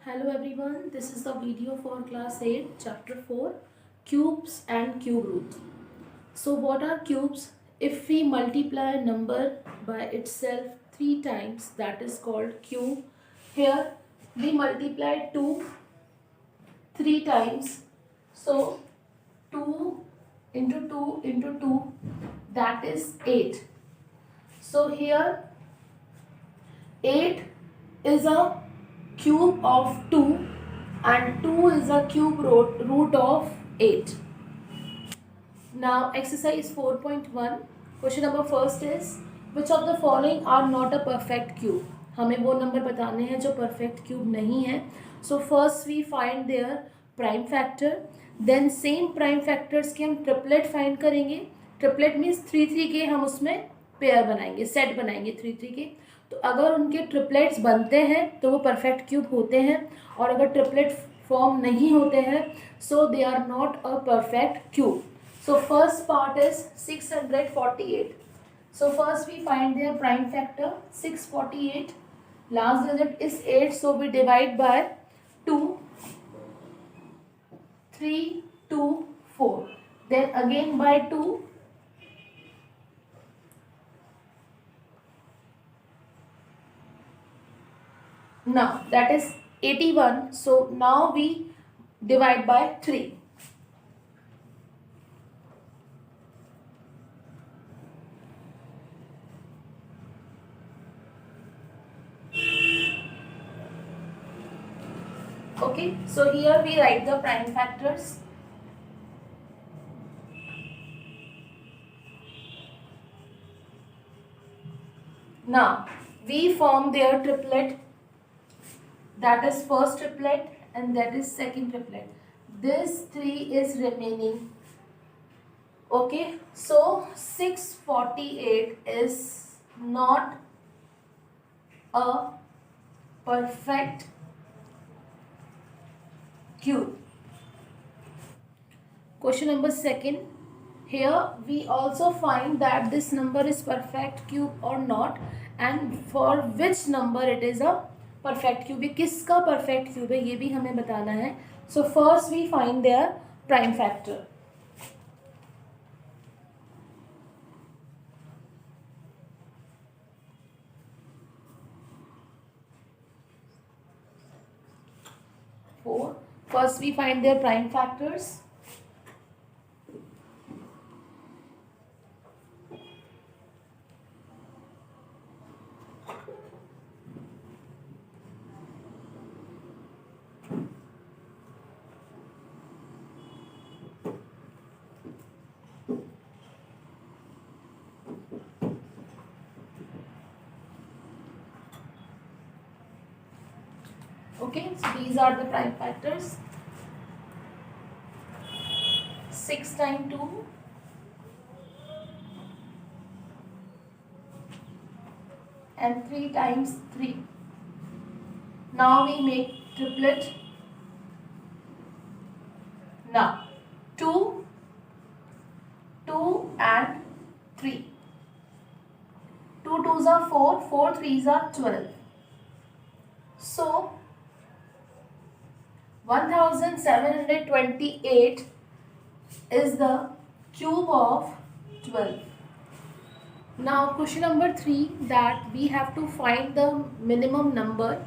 Hello everyone, this is the video for class 8 chapter 4 cubes and cube roots. So what are cubes? If we multiply a number by itself 3 times, that is called cube. Here we multiply 2 3 times. So 2 into 2 into 2, that is 8. So here 8 is a cube of 2 and 2 is a cube root of 8. Now exercise 4.1 question number first is which of the following are not a perfect cube. हमें वो number बताने हैं जो perfect cube नहीं है. So first we find their prime factor, then same prime factors के हम triplet find करेंगे. ट्रिपलेट मीन्स 3 के हम उसमें पेयर बनाएंगे, सेट बनाएंगे 3 के. तो अगर उनके ट्रिपलेट्स बनते हैं तो वो परफेक्ट क्यूब होते हैं, और अगर ट्रिपलेट फॉर्म नहीं होते हैं so they are not a perfect cube. So first part is 648. So first we find their prime factor 648. Last digit is 8, so we divide by 2, 3, 2, 4. Then again by 2. Now that is 81, so now we divide by 3. Okay, so here we write the prime factors. Now we form their triplet, that is first triplet and that is second triplet. This 3 is remaining. Okay, so 648 is not a perfect cube. Question number second. Here we also find that this number is perfect cube or not, and for which number it is a perfect cube. ये किसका perfect cube है ये भी हमें बताना है. So first we find their prime factor. First we find their prime factors. Okay, so these are the prime factors. 6 times 2, and 3 times 3. Now we make triplet. Now 2, 2 and 3. 2 2s are 4, 4 3s are 12. So 1728 is the cube of 12. Now question number 3, that we have to find the minimum number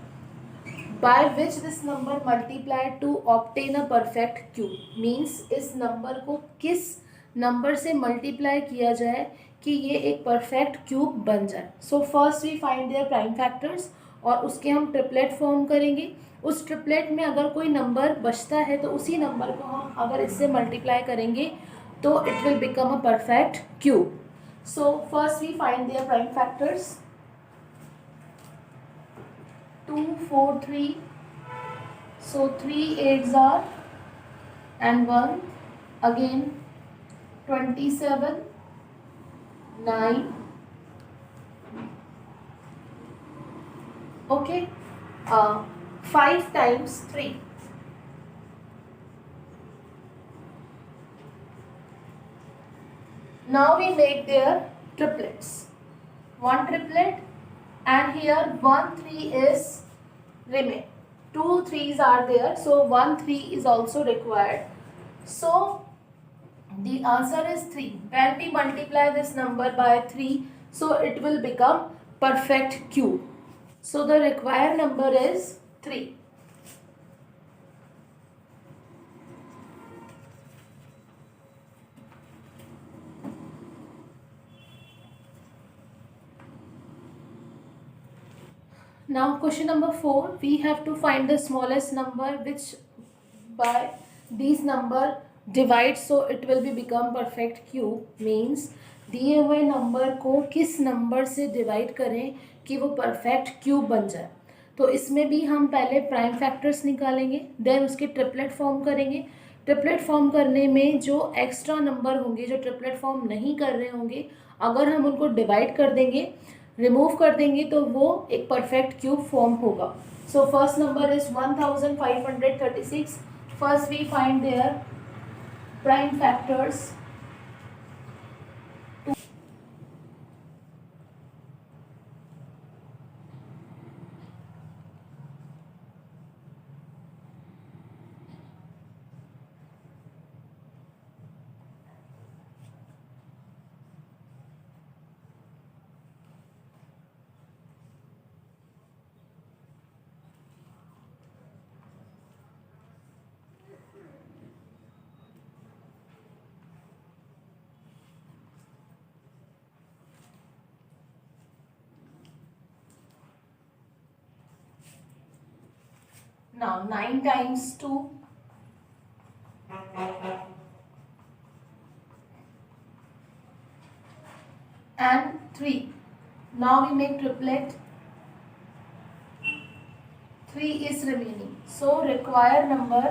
by which this number multiplied to obtain a perfect cube. Means इस number को किस number से multiply किया जाए कि ये एक perfect cube बन जाए. So first we find their prime factors और उसके हम ट्रिपलेट फॉर्म करेंगे. उस ट्रिपलेट में अगर कोई नंबर बचता है तो उसी नंबर को हम अगर इससे मल्टीप्लाई करेंगे तो it will become a perfect cube. So first we find their prime factors. 2, 4, 3. So 3 8s are and 1 again 27, 9. Okay, 5 times 3. Now we make their triplets. One triplet and here 1 3 is remain. 2 3s are there, so 1 3 is also required. So the answer is 3. When we multiply this number by 3, so it will become perfect cube. So the required number is 3. Now question number 4, we have to find the smallest number which by these number divide, so it will be become perfect cube. Means दिए हुए number को किस number से divide करें कि वो perfect cube बन जाए. तो इसमें भी हम पहले प्राइम फैक्टर्स निकालेंगे, देन उसके ट्रिपलेट फॉर्म करेंगे. ट्रिपलेट फॉर्म करने में जो एक्स्ट्रा नंबर होंगे जो ट्रिपलेट फॉर्म नहीं कर रहे होंगे, अगर हम उनको डिवाइड कर देंगे, रिमूव कर देंगे, तो वो एक परफेक्ट क्यूब फॉर्म होगा. So first number is 1536. First we find their prime factors. Now 9 times 2 and 3. Now we make triplet. 3 is remaining. So required number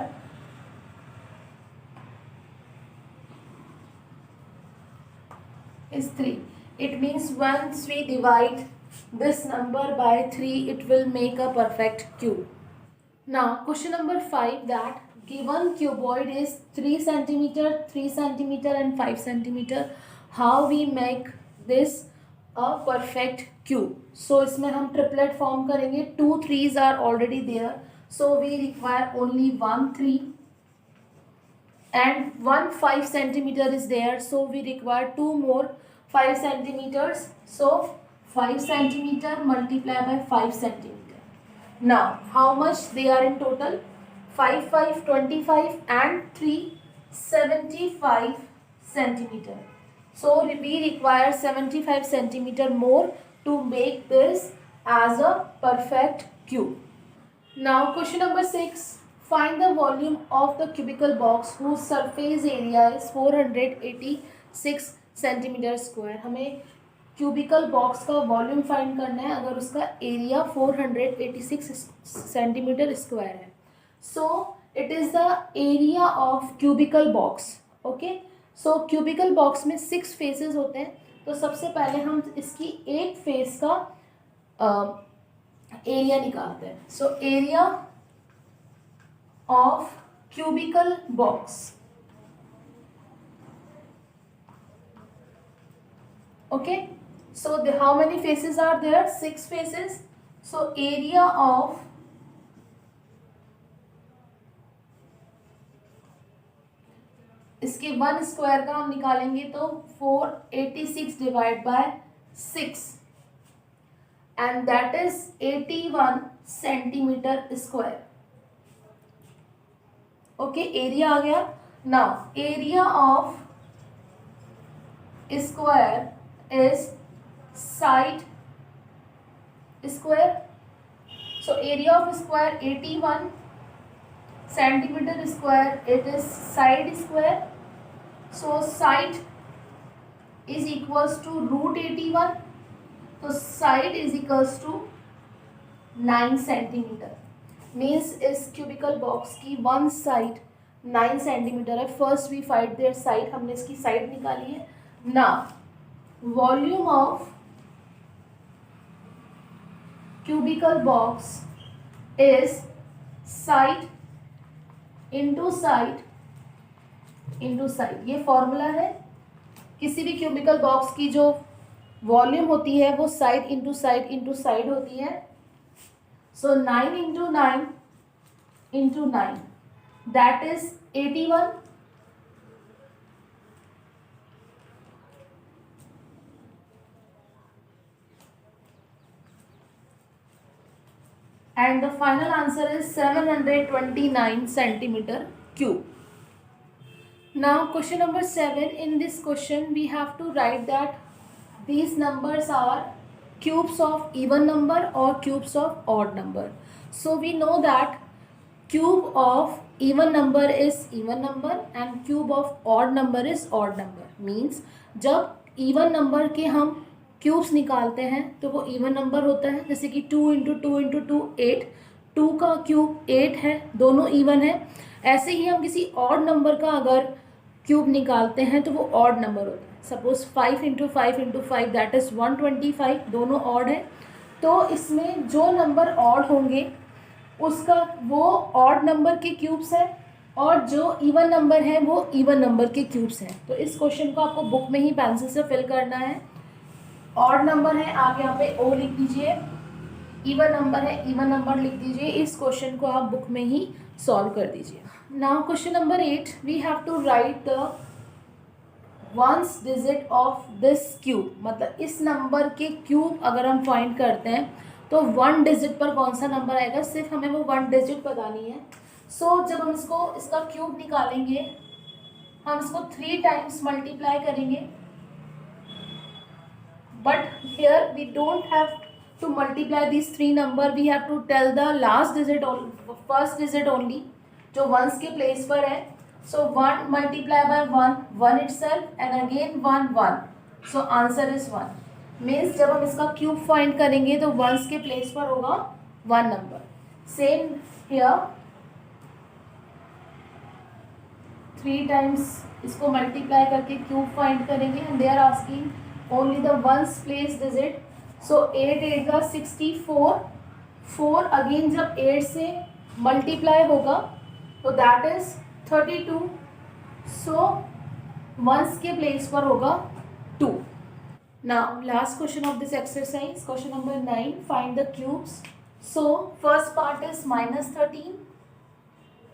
is 3. It means once we divide this number by 3, it will make a perfect cube. Now question number 5, that given cuboid is 3 centimeter, 3 centimeter and 5 centimeter, how we make this a perfect cube. So इसमें हम triplet form करेंगे. 2 3s are already there, so we require only 1 3 and 1 5 centimeter is there, so we require 2 more 5 centimeters. So 5 centimeter multiplied by 5 centimeter. Now how much they are in total? 5 5 25 and 3 75 centimeter. So we require 75 centimeter more to make this as a perfect cube. Now question number 6, find the volume of the cubical box whose surface area is 486 centimeter square. हमें cubical box का volume find करना है अगर उसका area 486 centimetre square है. So it is the area of cubical box. Okay, so cubical box में 6 faces होते हैं. तो सबसे पहले हम इसकी एक फेस का एरिया निकालते हैं. So area of cubical box. Okay, so how many faces are there? 6 faces. So area of इसके 1 स्क्वायर का हम निकालेंगे तो 486 divide by 6 and that is 81 centimetre square. Okay, area आ गया. Now area of square is side square. So area of square 81 centimeter square, it is side square. So side is equals to root 81. So side is equals to 9 centimeter. Means इस cubical box की one side 9 centimeter है. First we find their side. हमने इसकी side निकाली है. Now volume of cubical box is side into side into side. ये formula है. किसी भी क्यूबिकल बॉक्स की जो वॉल्यूम होती है वो साइड इंटू साइड होती है. सो 9 into 9 into 9, that is 81. And the final answer is 729 centimeter cube. Now question number 7. In this question we have to write that these numbers are cubes of even number or cubes of odd number. So we know that cube of even number is even number and cube of odd number is odd number. Means जब even number के हम cubes निकालते हैं तो वो even number होता है. जैसे कि 2 इंटू टू इंटू टू 8, 2 का क्यूब 8 है, दोनों इवन है. ऐसे ही हम किसी ऑड नंबर का अगर क्यूब निकालते हैं तो वो ऑड नंबर होता है. Suppose 5 into five into five that is 125, दोनों ऑड है. तो इसमें जो नंबर ऑड होंगे उसका वो ऑड नंबर के क्यूब्स हैं और जो इवन नंबर है वो इवन नंबर के क्यूब्स हैं. तो इस क्वेश्चन को आपको बुक में ही पेंसिल से फिल करना है. ऑड नंबर है, आप यहाँ पे ओ लिख दीजिए. इवन नंबर है, इवन नंबर लिख दीजिए. इस क्वेश्चन को आप बुक में ही सॉल्व कर दीजिए. Now question number 8, we have to write the ones digit of this cube. मतलब इस नंबर के क्यूब अगर हम फाइंड करते हैं तो 1 डिजिट पर कौन सा नंबर आएगा, सिर्फ हमें वो 1 डिजिट बतानी है. सो जब हम इसका क्यूब निकालेंगे हम इसको 3 टाइम्स मल्टीप्लाई करेंगे. But here we don't have to multiply these 3 number. We have to tell the last digit or first digit only, जो ones के place पर है. So 1 multiply by 1, 1 itself, and again 1, 1. So answer is 1. Means जब हम इसका cube find करेंगे तो ones के place पर होगा 1 number. Same here. 3 times इसको multiply करके cube find करेंगे and they are asking only the ones place digit. So 8 8 का 64, 4 again जब 8 से multiply होगा तो that is 32. So ones के place पर होगा 2. Now last question of this exercise, question number 9, find the cubes. So first part is minus 13.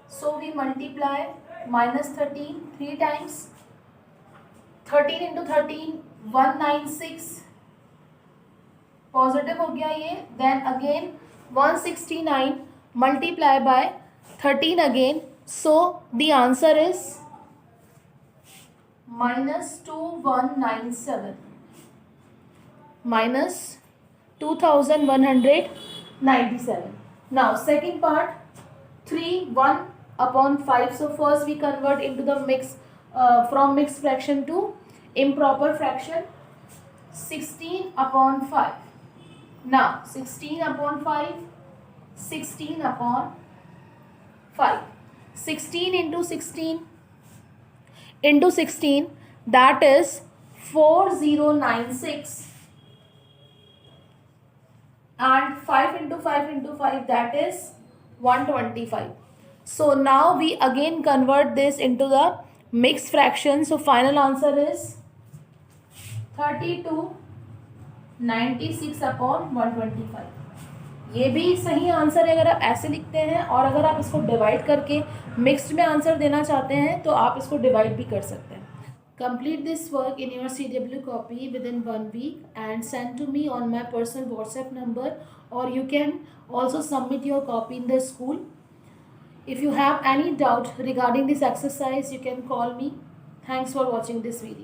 So we multiply minus 13 3 times. 13 into 13 196, positive हो गया ये. देन अगेन 169 मल्टीप्लाई बाय 13 अगेन. So the answer is -2197, -2197. Now second part 3 1 upon 5. So first we convert into the mix from mixed fraction to improper fraction. 16 upon 5. Now 16 upon 5, 16 upon 5. 16 into 16 into 16, that is 4096, and 5 into 5 into 5, that is 125. So now we again convert this into the mixed fraction. So final answer is 3296 upon 125. ये भी सही answer है अगर आप ऐसे लिखते हैं, और अगर आप इसको डिवाइड करके मिक्स्ड में आंसर देना चाहते हैं तो आप इसको डिवाइड भी कर सकते हैं. Complete this work in your CW copy within 1 week and send to me on my personal WhatsApp number, or you can also submit your copy in the school. If you have any doubt regarding this exercise, you can call me. Thanks for watching this video.